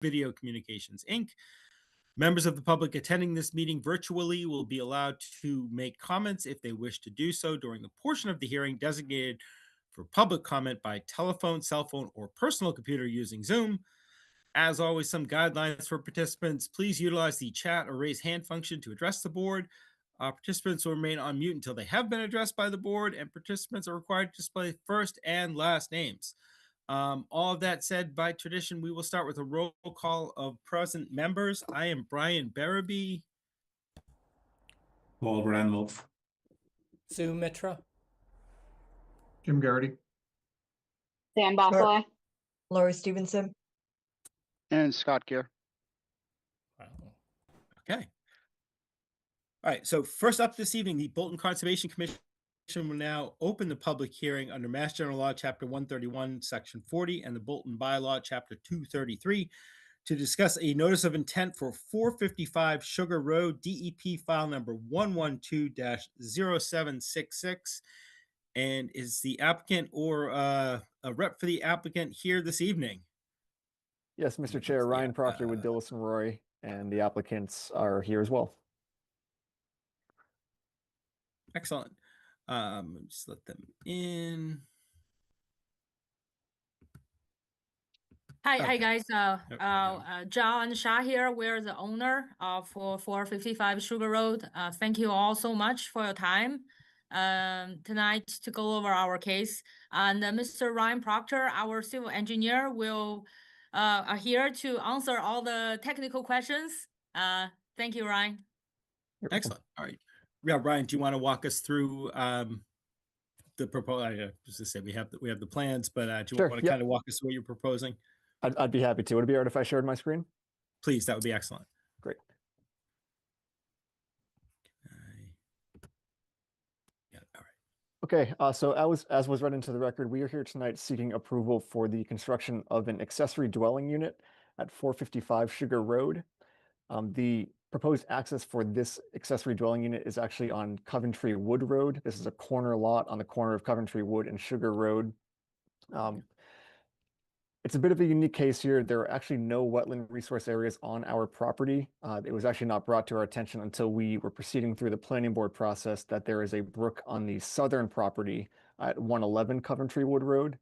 Video Communications, Inc. Members of the public attending this meeting virtually will be allowed to make comments if they wish to do so during the portion of the hearing designated for public comment by telephone, cell phone, or personal computer using Zoom. As always, some guidelines for participants. Please utilize the chat or raise hand function to address the board. Participants will remain on mute until they have been addressed by the board, and participants are required to display first and last names. All of that said, by tradition, we will start with a roll call of present members. I am Brian Barabee. Paul Bramwell. Sue Mitra. Jim Garrity. Dan Bossele. Laurie Stevenson. And Scott Gear. Wow. Okay. All right. So first up this evening, the Bolton Conservation Commission will now open the public hearing under Mass General Law, Chapter 131, Section 40, and the Bolton Bylaw, Chapter 233, to discuss a notice of intent for 455 Sugar Road, DEP file number 112-0766. And is the applicant or a rep for the applicant here this evening? Yes, Mr. Chair, Ryan Proctor with Dillis and Roy, and the applicants are here as well. Excellent. Just let them in. Hi, Okay. hi guys. Yep. John and Shah here. We're the owner of 455 Sugar Road. Thank you all so much for your time tonight to go over our case. And Mr. Ryan Proctor, our civil engineer, will are here to answer all the technical questions. Thank you, Ryan. Excellent. All right. Yeah, Ryan, do you want to walk us through the proposal? Just to say we have the plans, but do you Sure, want to kind of walk us through what you're proposing? I'd be happy to. Would it be all right if I shared my screen? Please, that would be excellent. Great. Yeah, all right. Okay, so as was read into the record, we are here tonight seeking approval for the construction of an accessory dwelling unit at 455 Sugar Road. The proposed access for this accessory dwelling unit is actually on Coventry Wood Road. This is a corner lot on the corner of Coventry Wood and Sugar Road. It's a bit of a unique case here. There are actually no wetland resource areas on our property. It was actually not brought to our attention until we were proceeding through the planning board process that there is a brook on the southern property at 111 Coventry Wood Road.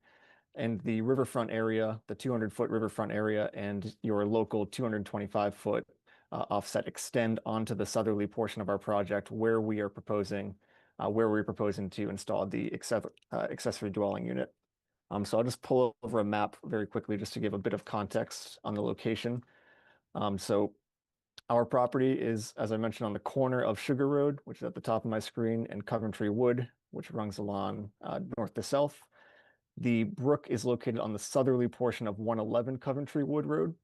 And the riverfront area, the 200-foot riverfront area, and your local 225-foot offset extend onto the southerly portion of our project where we're proposing to install the accessory dwelling unit. So I'll just pull over a map very quickly just to give a bit of context on the location. So our property is, as I mentioned, on the corner of Sugar Road, which is at the top of my screen, and Coventry Wood, which runs along north to south. The brook is located on the southerly portion of 111 Coventry Wood Road.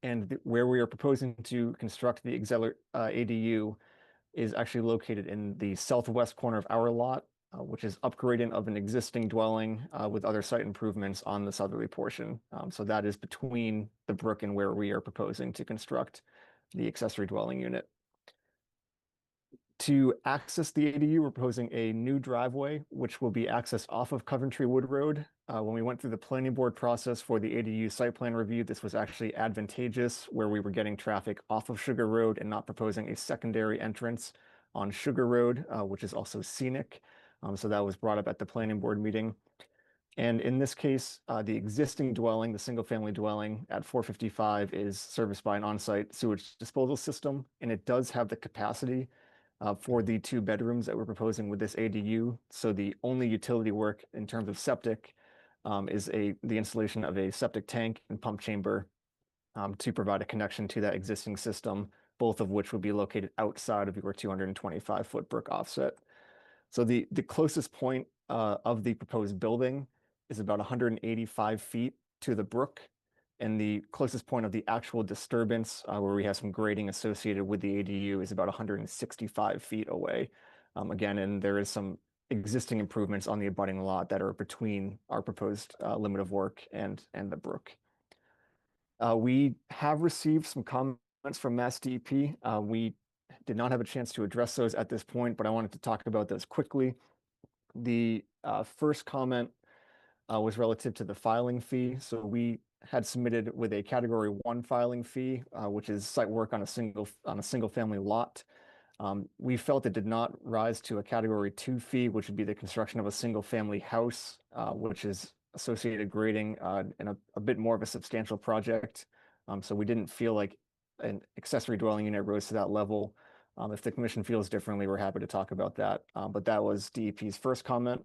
And where we are proposing to construct the ADU is actually located in the southwest corner of our lot, which is upgrading of an existing dwelling with other site improvements on the southerly portion. So that is between the brook and where we are proposing to construct the accessory dwelling unit. To access the ADU, we're proposing a new driveway, which will be accessed off of Coventry Wood Road. When we went through the planning board process for the ADU site plan review, this was actually advantageous where we were getting traffic off of Sugar Road and not proposing a secondary entrance on Sugar Road, which is also scenic. So that was brought up at the planning board meeting. And in this case, the existing dwelling, the single family dwelling at 455 is serviced by an on-site sewage disposal system, and it does have the capacity for the 2 bedrooms that we're proposing with this ADU. So the only utility work in terms of septic is the installation of a septic tank and pump chamber to provide a connection to that existing system, both of which would be located outside of your 225-foot brook offset. So the closest point of the proposed building is about 185 feet to the brook, and the closest point of the actual disturbance, where we have some grading associated with the ADU, is about 165 feet away. Again, and there is some existing improvements on the abutting lot that are between our proposed limit of work and the brook. We have received some comments from Mass DEP. We did not have a chance to address those at this point, but I wanted to talk about those quickly. The first comment was relative to the filing fee. So we had submitted with a Category 1 filing fee, which is site work on a single family lot. We felt it did not rise to a Category 2 fee, which would be the construction of a single family house, which is associated grading and a bit more of a substantial project. So we didn't feel like an accessory dwelling unit rose to that level. If the commission feels differently, we're happy to talk about that. But that was DEP's first comment.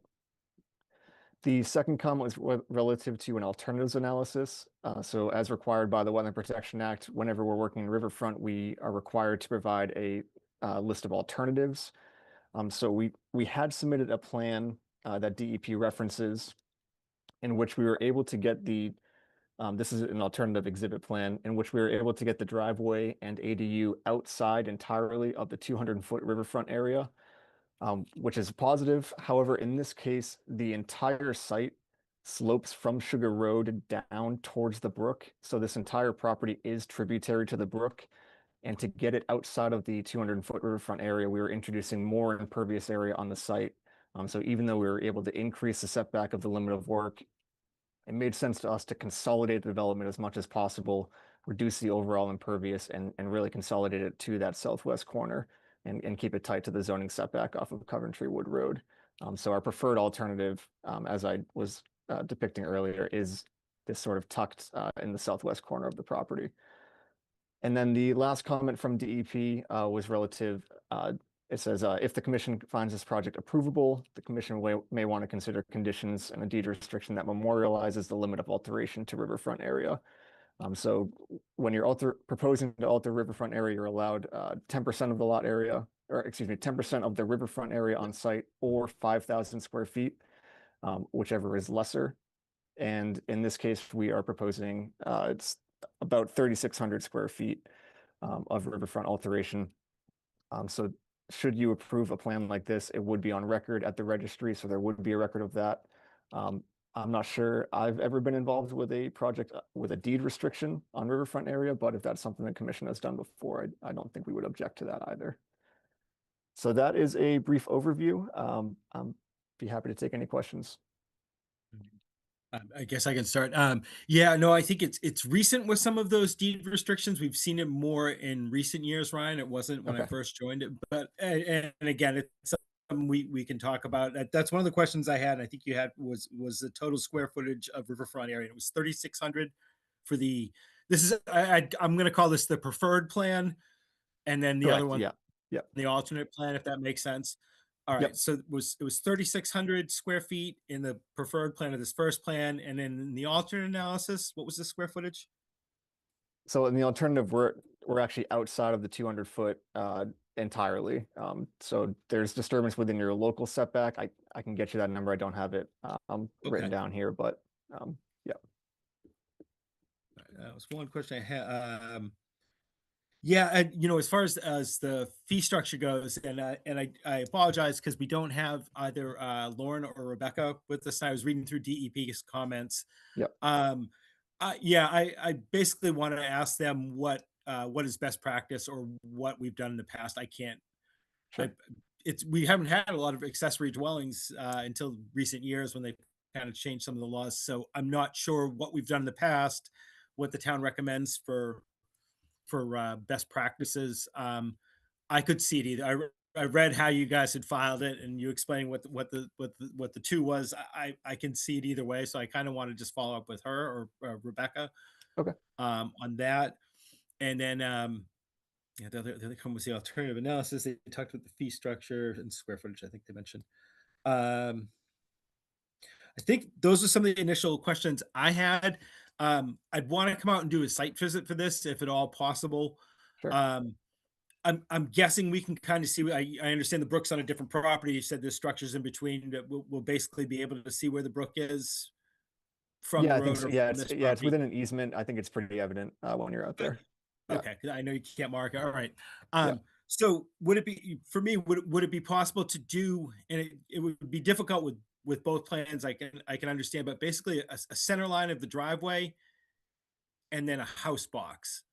The second comment was relative to an alternatives analysis. So as required by the Wetland Protection Act, whenever we're working in riverfront, we are required to provide a list of alternatives. So we had submitted a plan that DEP references in which we were able to get this is an alternative exhibit plan in which we were able to get the driveway and ADU outside entirely of the 200-foot riverfront area, which is positive. However, in this case, the entire site slopes from Sugar Road down towards the brook. So this entire property is tributary to the brook. And to get it outside of the 200-foot riverfront area, we were introducing more impervious area on the site. So even though we were able to increase the setback of the limit of work, it made sense to us to consolidate the development as much as possible, reduce the overall impervious, and really consolidate it to that southwest corner and keep it tight to the zoning setback off of Coventry Wood Road. So our preferred alternative, as I was depicting earlier, is this sort of tucked in the southwest corner of the property. And then the last comment from DEP was relative. It says, if the commission finds this project approvable, the commission may want to consider conditions and a deed restriction that memorializes the limit of alteration to riverfront area. So when you're proposing to alter riverfront area, you're allowed 10% of the lot area, or excuse me, 10% of the riverfront area on site, or 5,000 square feet, whichever is lesser. And in this case, we are proposing it's about 3,600 square feet of riverfront alteration. So should you approve a plan like this, it would be on record at the registry, so there would be a record of that. I'm not sure I've ever been involved with a project with a deed restriction on riverfront area, but if that's something the commission has done before, I don't think we would object to that either. So that is a brief overview. I'd be happy to take any questions. I guess I can start. Yeah, no, I think it's recent with some of those deed restrictions. We've seen it more in recent years, Ryan. It wasn't when I Okay. first joined it, but and again, it's something we can talk about. That's one of the questions I had. I think you had was the total square footage of riverfront area. It was 3,600 for the. This is I'm going to call this the preferred plan, and then the other Correct, one, yeah. the alternate plan, if that makes sense. All right, Yep. so it was 3,600 square feet in the preferred plan of this first plan, and then in the alternate analysis, what was the square footage? So in the alternative, we're actually outside of the 200-foot entirely. So there's disturbance within your local setback. I can get you that number. I don't have it written Okay. down here, but yeah. That was one question I had. Yeah, and as far as the fee structure goes, and I apologize because we don't have either Lauren or Rebecca with us. I was reading through DEP's comments. Yep. Yeah, I basically want to ask them what is best practice or what we've done in the past. I can't. Sure. We haven't had a lot of accessory dwellings until recent years when they kind of changed some of the laws. So I'm not sure what we've done in the past, what the town recommends for best practices. I could see it either. I read how you guys had filed it and you explained what the two was. I can see it either way. So I kind of want to just follow up with her or Rebecca. Okay. On that. And then yeah, the other comment was the alternative analysis. They talked about the fee structure and square footage, I think they mentioned. I think those are some of the initial questions I had. I'd want to come out and do a site visit for this, if at all possible. Sure. I'm guessing we can kind of see. I understand the brook's on a different property. You said there's structures in between that we'll basically be able to see where the brook is from Yeah, the I road. think so. Or Yeah, from this it's property. within an easement. I think it's pretty evident when you're out there. Yeah. Okay, 'cause I know you can't mark it. All right. Yeah. So would it be for me? Would it be possible to do? And it would be difficult with both plans. I can understand, but basically a center line of the driveway, and then a house box.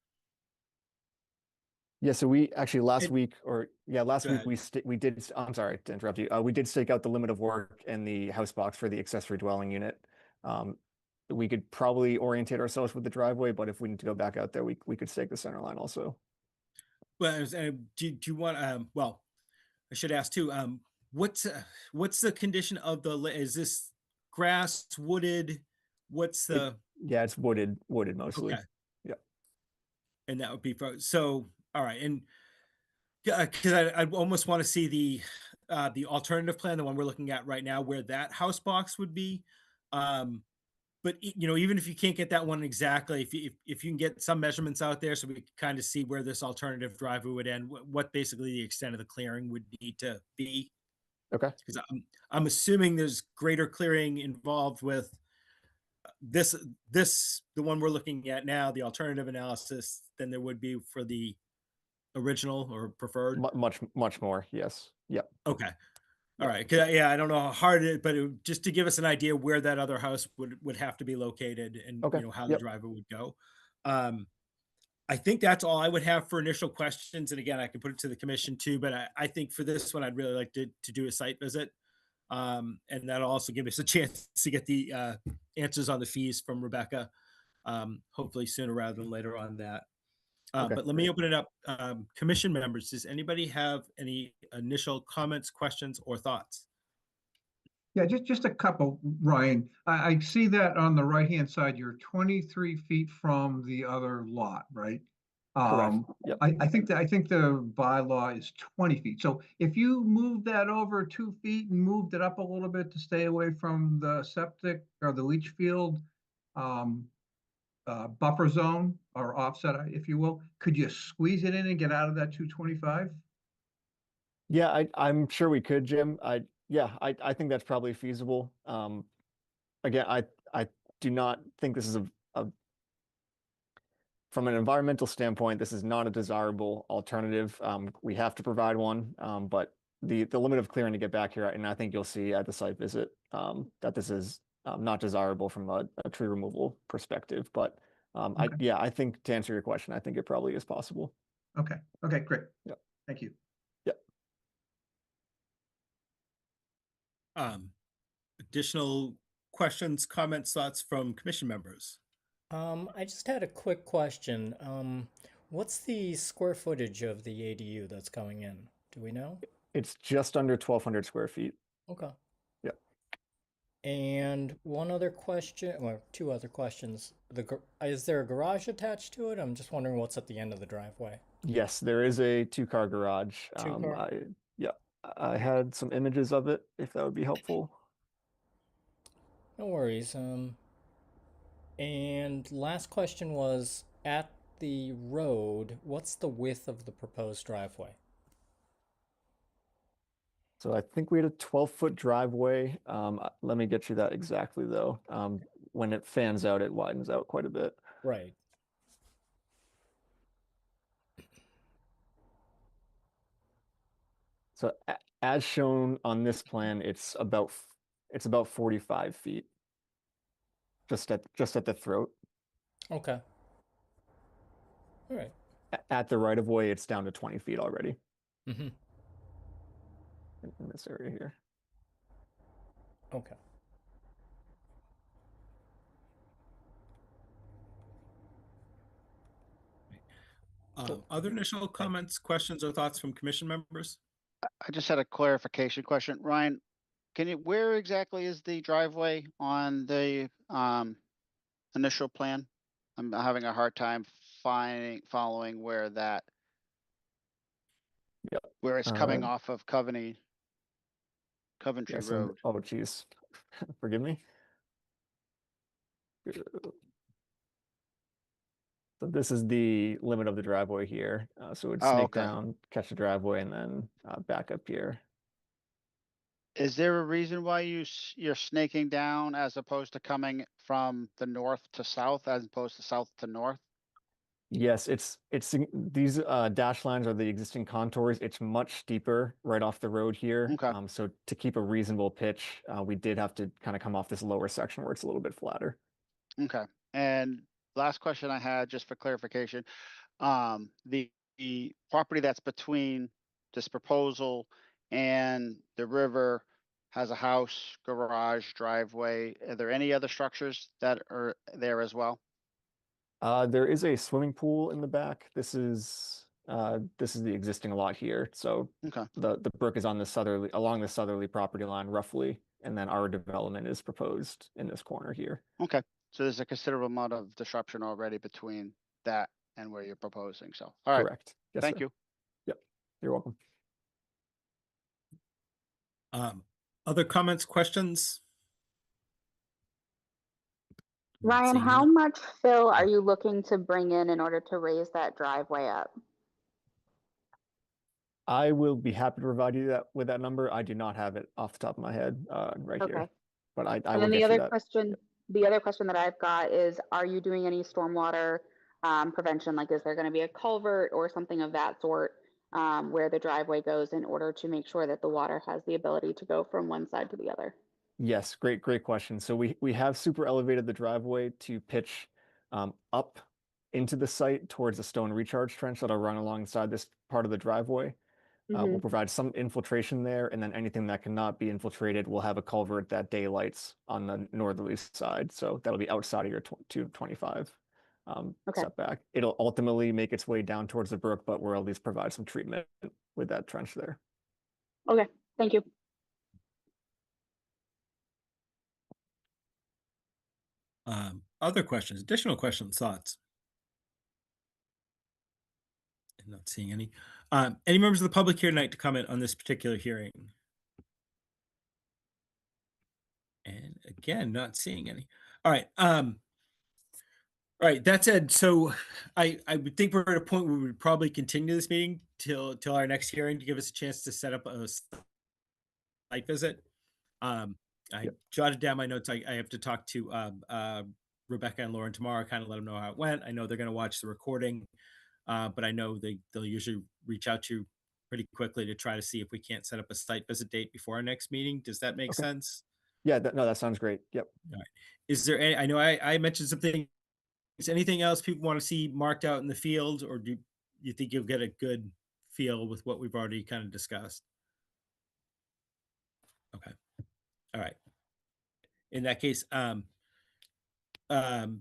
Yeah, so we actually last And- week, last Go week ahead. we did. I'm sorry to interrupt you. We did stake out the limit of work and the house box for the accessory dwelling unit. we could probably orientate ourselves with the driveway, but if we need to go back out there, we could stake the center line also. Well, do you want, well, I should ask too, what's the condition of is this grass, wooded? What's the, Yeah, it's wooded mostly. okay. Yeah. And that would be, so, all right. And because I almost want to see the alternative plan, the one we're looking at right now, where that house box would be. But even if you can't get that one exactly, if you can get some measurements out there, so we can kind of see where this alternative driveway would end, what basically the extent of the clearing would need to be. Okay. Because I'm assuming there's greater clearing involved with this the one we're looking at now, the alternative analysis, than there would be for the original or preferred. Much more. Yes. Yep. Okay. All right. 'Cause, yeah, I don't know how hard it, but just to give us an idea where that other house would have to be located, and Okay. how the Yep. driveway would go. I think that's all I would have for initial questions. And again, I can put it to the commission too, but I think for this one, I'd really like to do a site visit. And that'll also give us a chance to get the answers on the fees from Rebecca, hopefully sooner rather than later on that. Okay, But let me open it up. Commission members, does anybody have any initial comments, questions, or thoughts? Yeah, just a couple, Ryan. I see that on the right-hand side, you're 23 feet from the other lot, right? Correct. Yep. I think the bylaw is 20 feet. So if you move that over 2 feet and moved it up a little bit to stay away from the septic or the leach field, buffer zone or offset, if you will, could you squeeze it in and get out of that 225? Yeah, I'm sure we could, Jim. I think that's probably feasible. Again, I do not think this is a from an environmental standpoint, this is not a desirable alternative. We have to provide one, but the limit of clearing to get back here, and I think you'll see at the site visit that this is not desirable from a tree removal perspective. But Okay. I think to answer your question, I think it probably is possible. Okay, great. Yep. Thank you. Additional questions, comments, thoughts from commission members? I just had a quick question. What's the square footage of the ADU that's going in? Do we know? It's just under 1,200 square feet. Okay. Yep. And one other question, or two other questions. Is there a garage attached to it? I'm just wondering what's at the end of the driveway. Yes, there is a 2-car garage. Two-car? I had some images of it, if that would be helpful. No worries. And last question was, at the road, what's the width of the proposed driveway? So I think we had a 12-foot driveway. Let me get you that exactly though. When it fans out, it widens out quite a bit. Right. So as shown on this plan, it's about 45 feet. Just at the throat. Okay. All right. At the right of way, it's down to 20 feet already Mm-hmm. in this area here. Okay. Other initial comments, questions, or thoughts from commission members? I just had a clarification question. Ryan, where exactly is the driveway on the initial plan? I'm having a hard time following where that. Yep. Where it's coming off of Coventry Yes, Road. oh geez, forgive me. So this is the limit of the driveway here. So it's Oh, snake okay. down, catch the driveway, and then back up here. Is there a reason why you're snaking down as opposed to coming from the north to south as opposed to south to north? Yes, these dash lines are the existing contours. It's much steeper right off the road here. Okay. So to keep a reasonable pitch, we did have to kind of come off this lower section where it's a little bit flatter. Okay. And last question I had, just for clarification, the property that's between this proposal and the river has a house, garage, driveway. Are there any other structures that are there as well? There is a swimming pool in the back. This is the existing lot here. So Okay, the brook is on the along the southerly property line roughly, and then our development is proposed in this corner here. okay. So there's a considerable amount of disruption already between that and where you're proposing. So, all right, Correct. Yes, thank sir. you. Yep. You're welcome. Other comments, questions? Not Ryan, seeing how any. much fill are you looking to bring in order to raise that driveway up? I will be happy to provide you with that number. I do not have it off the top of my head right here, Okay. but I And will then get the you other that. question, that I've got is, are you doing any stormwater prevention? Like, is there going to be a culvert or something of that sort where the driveway goes in order to make sure that the water has the ability to go from one side to the other? Yes, great question. So we have super elevated the driveway to pitch up into the site towards a stone recharge trench that'll run alongside this part of the driveway. We'll provide some infiltration there, and then anything that cannot be infiltrated will have a culvert that daylights on the northerly side. So that'll be outside of your 225 Okay. setback. It'll ultimately make its way down towards the brook, but we'll at least provide some treatment with that trench there. Okay, thank you. Other questions, additional questions, thoughts? I'm not seeing any. Any members of the public here tonight to comment on this particular hearing? And again, not seeing any. All right. All right. That said, so I would think we're at a point where we would probably continue this meeting till our next hearing to give us a chance to set up a site visit. I Yep. jotted down my notes. I have to talk to Rebecca and Lauren tomorrow, kind of let them know how it went. I know they're going to watch the recording, but I know they'll usually reach out to you pretty quickly to try to see if we can't set up a site visit date before our next meeting. Does that make Okay. sense? Yeah, no, that sounds great. Yep. Is there any, I know I mentioned something. Is anything else people want to see marked out in the field, or do you think you'll get a good feel with what we've already kind of discussed? Okay. All right. In that case, Ryan or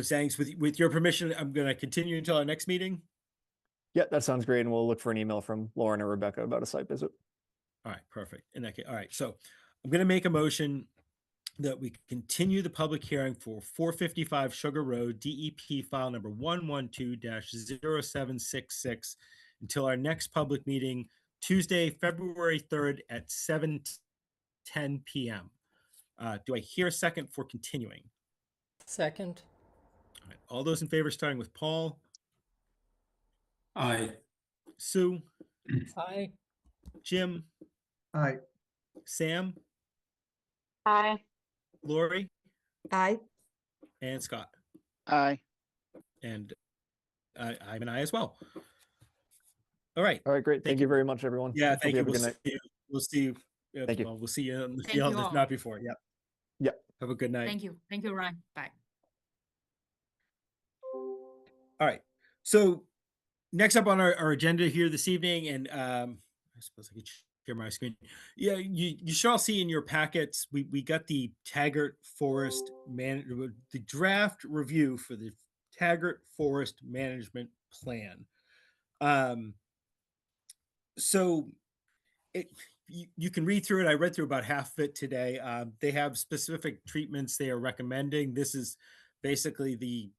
Zangs, with your permission, I'm going to continue until our next meeting. Yeah, that sounds great. And we'll look for an email from Lauren or Rebecca about a site visit. All right, perfect. In that case, all right. So I'm going to make a motion that we continue the public hearing for 455 Sugar Road, DEP file number 112-0766 until our next public meeting, Tuesday, February 3rd at 7:10 p.m. Do I hear a second for continuing? Second. All right. All those in favor, starting with Paul, Aye. Sue, Aye. Jim, Aye. Sam, Aye. Lori, Aye. and Scott. Aye. And I'm an aye as well. All right. All right, great. Thank Thank you very much, everyone. Yeah, Hope thank you. have a We'll good night. see you. We'll see you. Thank you. Well, we'll see you in the Thank field, you if all. not before. Yep. Yep. Have a good night. Thank you. Thank you, Ryan. Bye. All right. So next up on our agenda here this evening, and I suppose I could share my screen. Yeah, you should all see in your packets, we got the Taggart Forest the draft review for the Taggart Forest Management Plan. So you can read through it. I read through about half of it today. They have specific treatments they are recommending. This is basically the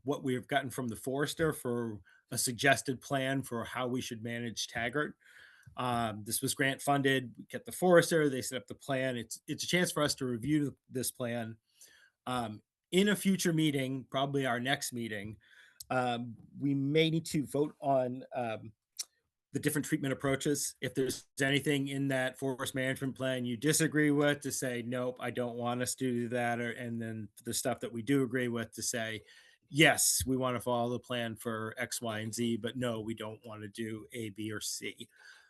what we have gotten from the forester for a suggested plan for how we should manage Taggart. This was grant funded. We get the forester. They set up the plan. It's a chance for us to review this plan in a future meeting, probably our next meeting. We may need to vote on the different treatment approaches. If there's anything in that forest management plan you disagree with, to say, nope, I don't want us to do that. And then the stuff that we do agree with, to say, yes, we want to follow the plan for X, Y, and Z, but no, we don't want to do A, B, or C.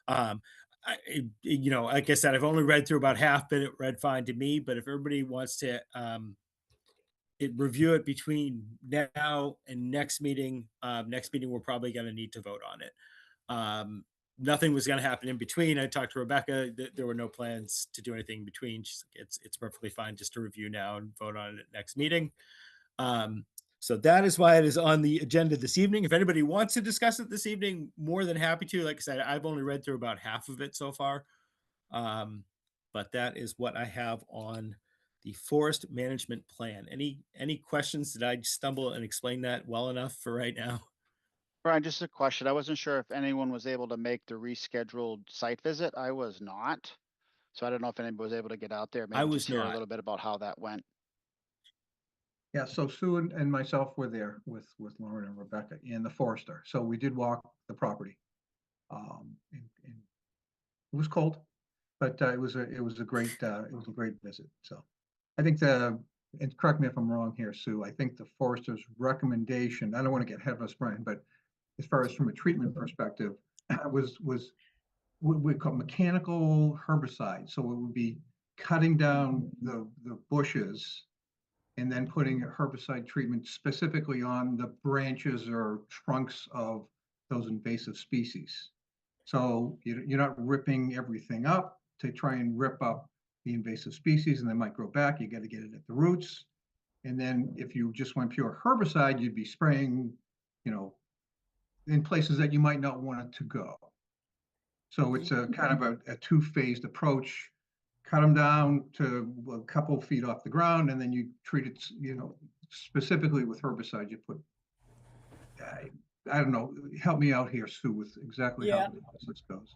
Like I said, I've only read through about half, but it read fine to me. But if everybody wants to review it between now and next meeting, we're probably going to need to vote on it. nothing was going to happen in between. I talked to Rebecca. There were no plans to do anything in between. She's like, it's perfectly fine just to review now and vote on it at next meeting. So that is why it is on the agenda this evening. If anybody wants to discuss it this evening, more than happy to. Like I said, I've only read through about half of it so far. But that is what I have on the forest management plan. Any questions? Did I stumble and explain that well enough for right now? Brian, just a question. I wasn't sure if anyone was able to make the rescheduled site visit. I was not. So I don't know if anybody was able to get out there, maybe was just hear a not. little bit about how that went. Yeah, so Sue and myself were there with Lauren and Rebecca and the forester. So we did walk the property. And it was cold, but it was a great visit. So I think and correct me if I'm wrong here, Sue, I think the forester's recommendation, I don't want to get ahead of us, Brian, but as far as from a treatment perspective, was what we call mechanical herbicide. So it would be cutting down the bushes and then putting a herbicide treatment specifically on the branches or trunks of those invasive species. So you're not ripping everything up to try and rip up the invasive species, and they might grow back. You got to get it at the roots. And then if you just went pure herbicide, you'd be spraying, in places that you might not want it to go. So it's a kind of a two-phased approach. Cut them down to a couple feet off the ground, and then you treat it, specifically with herbicide. You put, I don't know, help me out here, Sue, with exactly how the process goes.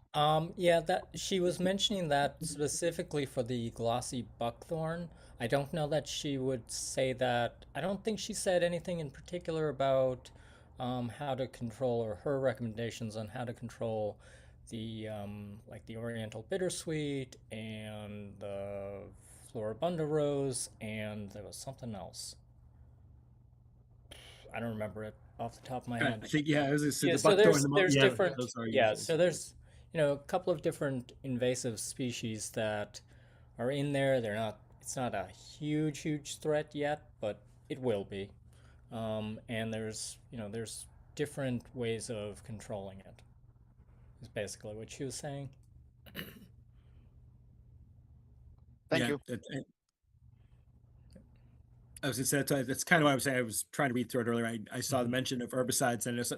Yeah, that she was mentioning that specifically for the glossy buckthorn. I don't know that she would say that. I don't think she said anything in particular about how to control, or her recommendations on how to control the like the Oriental bittersweet and the Floribunda rose, and there was something else. I don't remember it off the top of my head. I think, yeah, the So buckthorn, there's yeah, different, those are yeah, usually so there's a couple of different invasive species that are in there. It's not a huge threat yet, but it will be. And there's different ways of controlling it, is basically what she was saying. Thank yeah, you. I was gonna say that's kind of what I was saying. I was trying to read through it earlier. I saw the mention of herbicides, and it's,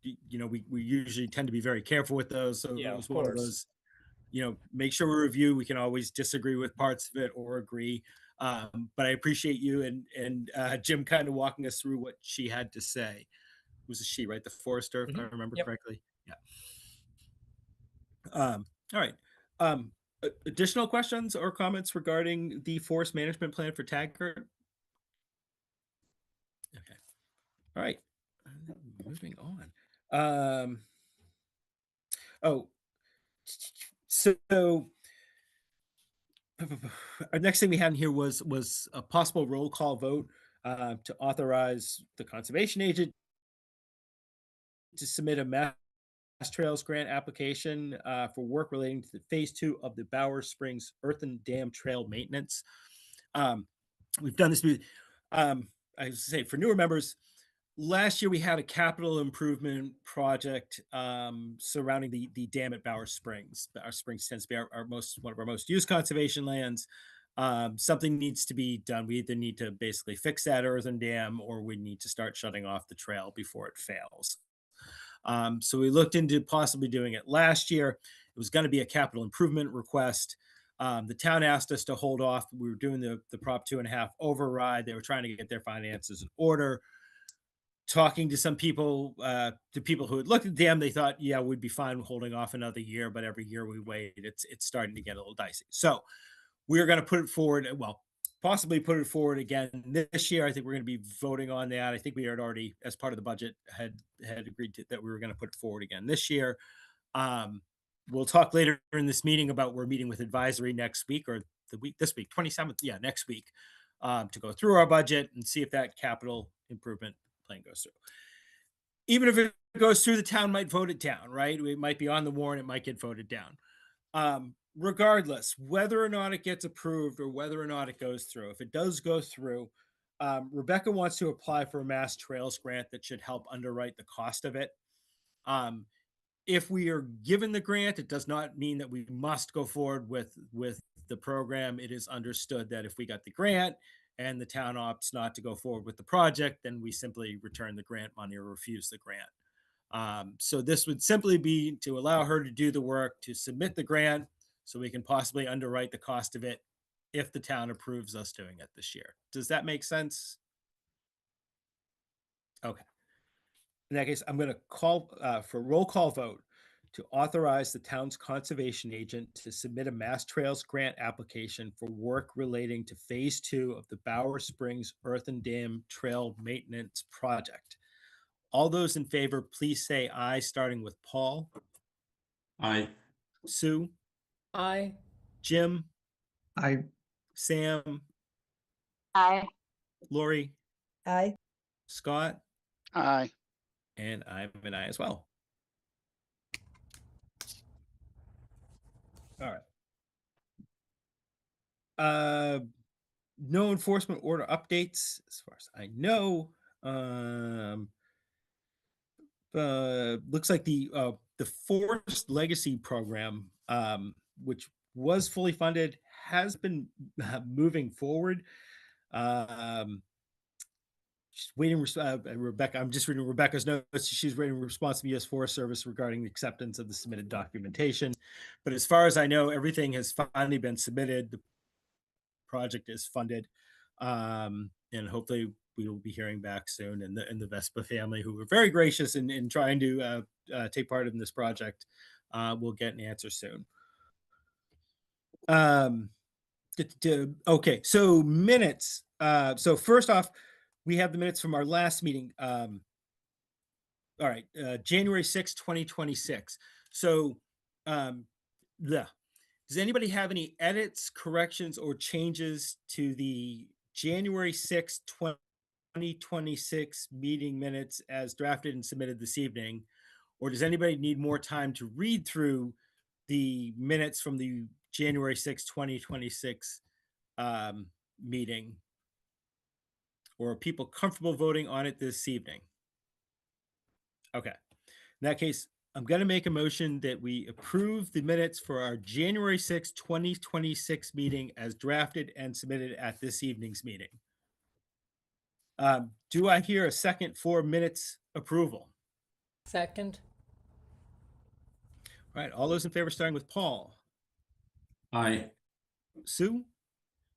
we usually tend to be very careful with those. So Yeah, it was of one of course. those, make sure we review. We can always disagree with parts of it or agree. But I appreciate you and Jim kind of walking us through what she had to say. It was a she, right? The forester, if I remember Yep. correctly. Yeah. All right. Additional questions or comments regarding the forest management plan for Taggart? Okay. All right. Moving on. So our next thing we had in here was a possible roll call vote to authorize the conservation agent to submit a Mass Trails grant application for work relating to the phase 2 of the Bower Springs Earthen Dam Trail maintenance. We've done this. I was to say, for newer members, last year we had a capital improvement project surrounding the dam at Bower Springs. Bower Springs tends to be one of our most used conservation lands. Something needs to be done. We either need to basically fix that earthen dam, or we need to start shutting off the trail before it fails. So we looked into possibly doing it last year. It was going to be a capital improvement request. The town asked us to hold off. We were doing the Prop 2.5 override. They were trying to get their finances in order. Talking to some people, to people who had looked at the dam, they thought, yeah, we'd be fine holding off another year, but every year we wait, it's starting to get a little dicey. So we're going to put it forward, possibly put it forward again this year. I think we're going to be voting on that. I think we had already, as part of the budget, had agreed to that we were going to put it forward again this year. We'll talk later in this meeting about, we're meeting with advisory next week, or this week, 27th, next week, to go through our budget and see if that capital improvement plan goes through. Even if it goes through, the town might vote it down, right? It might be on the warrant, it might get voted down. Regardless, whether or not it gets approved or whether or not it goes through, if it does go through, Rebecca wants to apply for a Mass Trails grant that should help underwrite the cost of it. if we are given the grant, it does not mean that we must go forward with the program. It is understood that if we got the grant and the town opts not to go forward with the project, then we simply return the grant money or refuse the grant. So this would simply be to allow her to do the work, to submit the grant, so we can possibly underwrite the cost of it if the town approves us doing it this year. Does that make sense? Okay. In that case, I'm going to call for a roll call vote to authorize the town's conservation agent to submit a Mass Trails grant application for work relating to Phase 2 of the Bower Springs Earthen Dam Trail Maintenance Project. All those in favor, please say aye, starting with Paul. Aye. Sue, Aye. Jim, I, Sam, Aye. Lori, Aye. Scott, Aye. and I'm an aye as well. All right. No enforcement order updates as far as I know. Looks like the Forest Legacy program, which was fully funded, has been moving forward. Just waiting. Rebecca, I'm just reading Rebecca's notes. She's waiting response from U.S. Forest Service regarding the acceptance of the submitted documentation. But as far as I know, everything has finally been submitted. The project is funded, and hopefully we will be hearing back soon. And the Vespa family, who were very gracious in trying to take part in this project, will get an answer soon. Okay, so minutes. So first off, we have the minutes from our last meeting. All right, January 6th, 2026. So does anybody have any edits, corrections, or changes to the January 6th, 2026 meeting minutes as drafted and submitted this evening? Or does anybody need more time to read through the minutes from the January 6th, 2026 meeting? Or are people comfortable voting on it this evening? Okay. In that case, I'm going to make a motion that we approve the minutes for our January 6th, 2026 meeting as drafted and submitted at this evening's meeting. Do I hear a second for minutes approval? Second. All right. All those in favor, starting with Paul. Aye. Sue?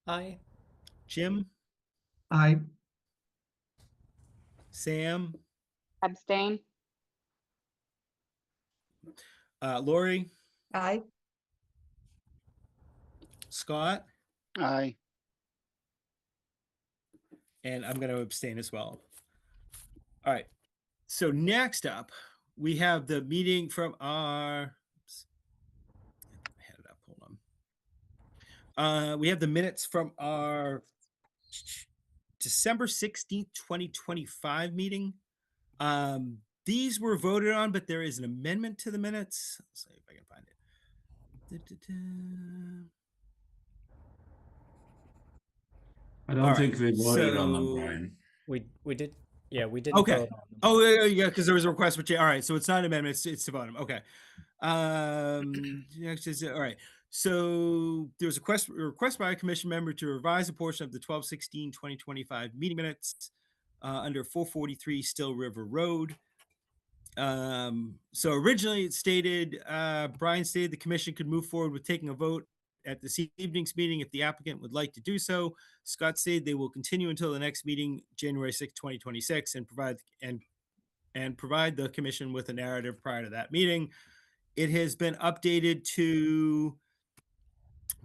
Aye. Jim? I, Sam? Abstain. Lori? Aye. Scott? Aye. And I'm going to abstain as well. All right. So next up, we have the meeting from our. Oops. I had it up. Hold on. We have the minutes from our December 16th, 2025 meeting. These were voted on, but there is an amendment to the minutes. Let's see if I can find it. I don't All think right, we voted on them, so- Brian. We did. Yeah, we didn't Okay. vote on them. Oh, yeah, because there was a request for change. All right, so it's not an amendment; it's to vote them. Okay. Next is all right. So there was a request by a commission member to revise a portion of the 12/16/2025 meeting minutes under 443 Still River Road. So originally it stated, Brian stated the commission could move forward with taking a vote at this evening's meeting if the applicant would like to do so. Scott stated they will continue until the next meeting, January 6th, 2026, and provide the commission with a narrative prior to that meeting. It has been updated to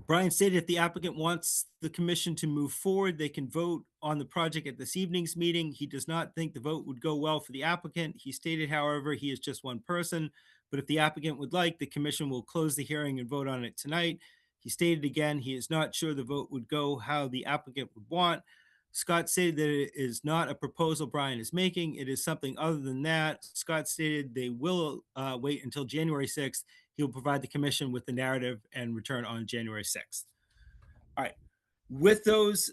Brian stated if the applicant wants the commission to move forward, they can vote on the project at this evening's meeting. He does not think the vote would go well for the applicant. He stated, however, he is just one person, but if the applicant would like, the commission will close the hearing and vote on it tonight. He stated again, he is not sure the vote would go how the applicant would want. Scott stated that it is not a proposal Brian is making. It is something other than that. Scott stated they will wait until January 6th. He will provide the commission with the narrative and return on January 6th. All right. With those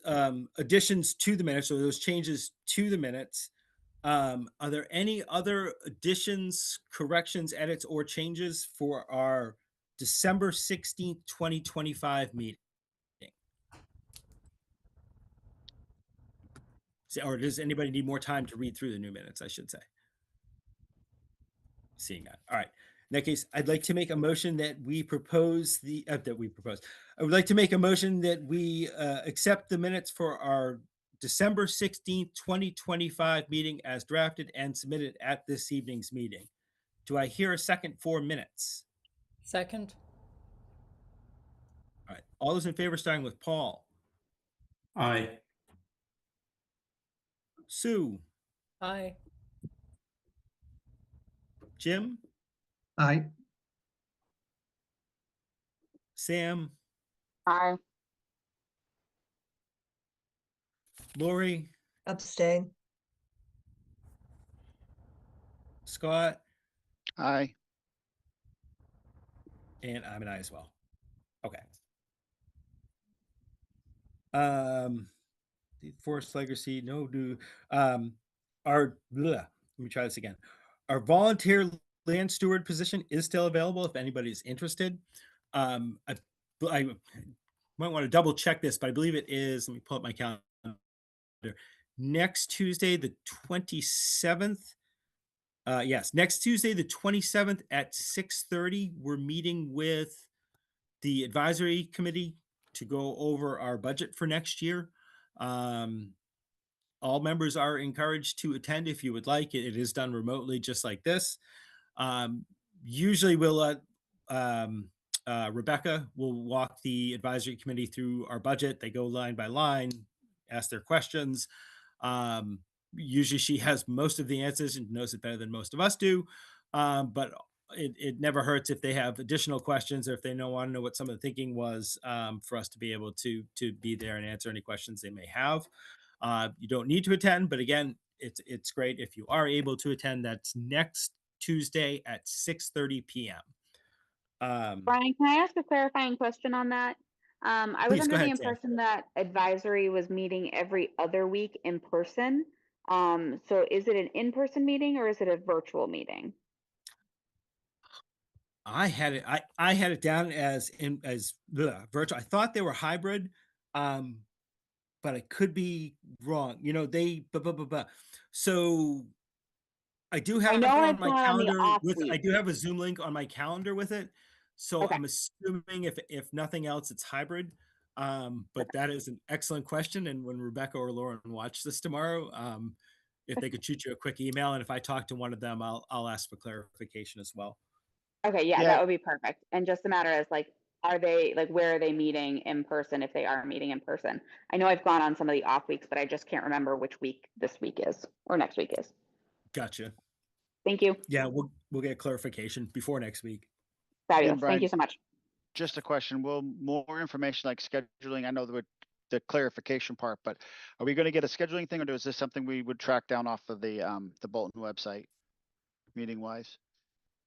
additions to the minutes, or those changes to the minutes, Are there any other additions, corrections, edits, or changes for our December 16th, 2025 meeting? Or does anybody need more time to read through the new minutes, I should say? Seeing that. All right. In that case, I'd like to make a motion that we propose I would like to make a motion that we accept the minutes for our December 16th, 2025 meeting as drafted and submitted at this evening's meeting. Do I hear a second for minutes? Second? All right. All those in favor, starting with Paul, Aye. Sue, Aye. Jim, Aye. Sam, Aye. Lori, Abstain. Scott, Aye. and I'm an aye as well. Okay. The Forest Legacy, no do. Let me try this again. Our volunteer land steward position is still available if anybody's interested. I might want to double check this, but I believe it is. Let me pull up my calendar. Next Tuesday, the 27th. Yes, next Tuesday, the 27th at 6:30, we're meeting with the advisory committee to go over our budget for next year. All members are encouraged to attend if you would like. It is done remotely, just like this. Usually we'll let Rebecca will walk the advisory committee through our budget. They go line by line, ask their questions. Usually she has most of the answers and knows it better than most of us do. But it never hurts if they have additional questions or if they want to know what some of the thinking was, for us to be able to be there and answer any questions they may have. You don't need to attend, but again, it's great if you are able to attend. That's next Tuesday at 6:30 p.m. Brian, can I ask a clarifying question on that? I was Please, go under the ahead, Sam. impression that advisory was meeting every other week in person. So is it an in-person meeting or is it a virtual meeting? I had it down as virtual. I thought they were hybrid, but I could be wrong. So I do have know it it's on my not on the calendar off I week. do have a Zoom link on my calendar with it. So Okay. I'm assuming if nothing else, it's hybrid. But that is an excellent question. And when Rebecca or Lauren watch this tomorrow, if they could shoot you a quick email, and if I talk to one of them, I'll ask for clarification as well. Okay, yeah, Yeah. that would be perfect. And just a matter as like, are they like, where are they meeting in person if they are meeting in person? I know I've gone on some of the off weeks, but I just can't remember which week this week is or next week is. Gotcha. Thank you. Yeah, we'll get clarification before next week. Fabulous. Brian, Thank you so much. Just a question, will more information like scheduling, I know the clarification part, but are we gonna get a scheduling thing or is this something we would track down off of the Bolton website? Meeting wise?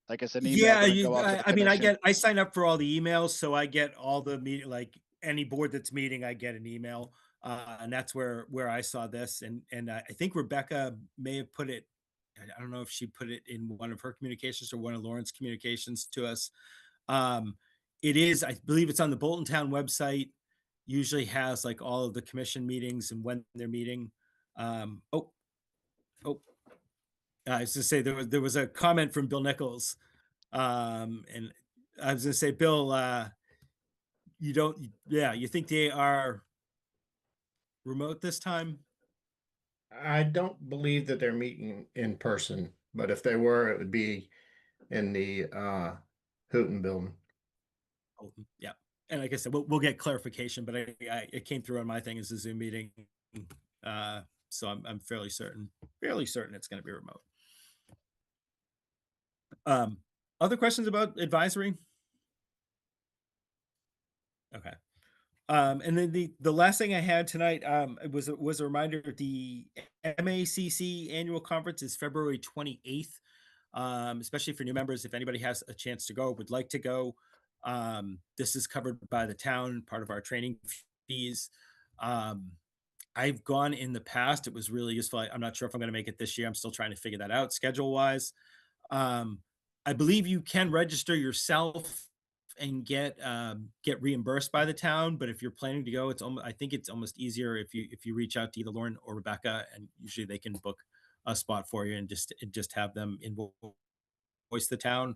Like it's an email Yeah, gonna go out to the I mean, commission? I sign up for all the emails, so I get all the like any board that's meeting, I get an email. And that's where I saw this. And I think Rebecca may have put it, I don't know if she put it in one of her communications or one of Lauren's communications to us. It is, I believe it's on the Bolton Town website, usually has like all of the commission meetings and when they're meeting. I was to say there was a comment from Bill Nichols. And I was gonna say, Bill, you think they are remote this time? I don't believe that they're meeting in person, but if they were, it would be in the Houghton building. Oh, yeah. And like I said, we'll get clarification, but it came through on my thing as a Zoom meeting. So I'm fairly certain it's going to be remote. Other questions about advisory? Okay. And then the last thing I had tonight was a reminder, the MACC annual conference is February 28th. Especially for new members, if anybody has a chance to go, would like to go. This is covered by the town, part of our training fees. I've gone in the past. It was really useful. I'm not sure if I'm going to make it this year. I'm still trying to figure that out schedule wise. I believe you can register yourself and get reimbursed by the town. But if you're planning to go, I think it's almost easier if you reach out to either Lauren or Rebecca, and usually they can book a spot for you and just have them invoice the town.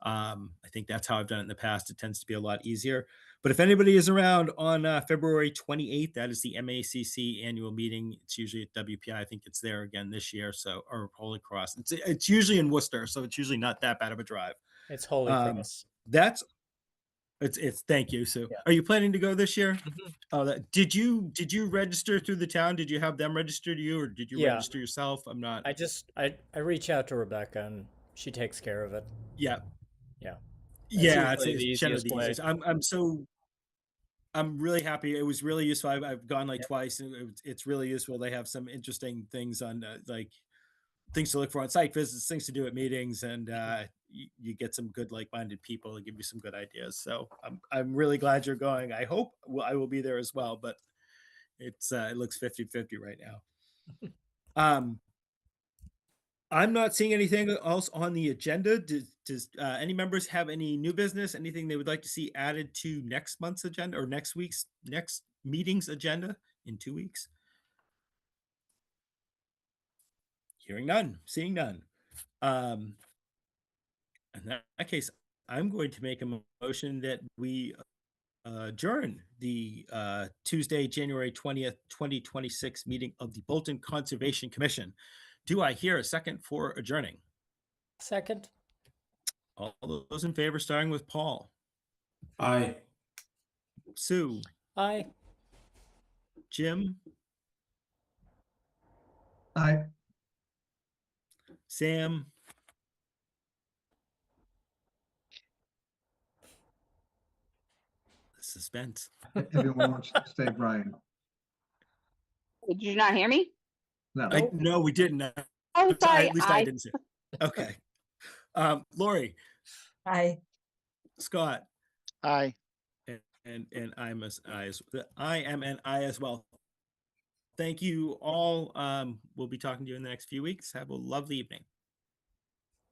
I think that's how I've done it in the past. It tends to be a lot easier. But if anybody is around on February 28th, that is the MACC annual meeting. It's usually at WPI. I think it's there again this year. So, or Holy Cross. It's usually in Worcester, so it's usually not that bad of a drive. It's Holy Cross. It's thank you. So, Yeah. are you planning to go this year? Mhm. Oh, did you register through the town? Did you have them register to you, or did you Yeah. register yourself? I'm not. I reach out to Rebecca and she takes care of it. Yeah. Yeah. Yeah, usually the it's generally easiest the way. easiest. I'm really happy. It was really useful. I've gone like Yep. twice, and it's really useful. They have some interesting things on like things to look for on site visits, things to do at meetings, and you get some good like-minded people to give you some good ideas. So I'm really glad you're going. I hope I will be there as well, but it looks 50-50 right now. I'm not seeing anything else on the agenda. Does any members have any new business, anything they would like to see added to next month's agenda or next meeting's agenda in 2 weeks? Hearing none, seeing none. In that case, I'm going to make a motion that we adjourn the Tuesday, January 20th, 2026 meeting of the Bolton Conservation Commission. Do I hear a second for adjourning? Second. All those in favor, starting with Paul, Aye. Sue, Aye. Jim, Aye. Sam, the suspense. Everyone wants to stay, Brian. Did you not hear me? No. No, we didn't. Oh, sorry. At least I didn't say. Okay. Lori, Aye. Scott, Aye. and I am an I as well. Thank you all. We'll be talking to you in the next few weeks. Have a lovely evening.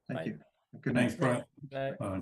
Thank Bye. you. Good Thanks, night. Brian. Aye. Bye.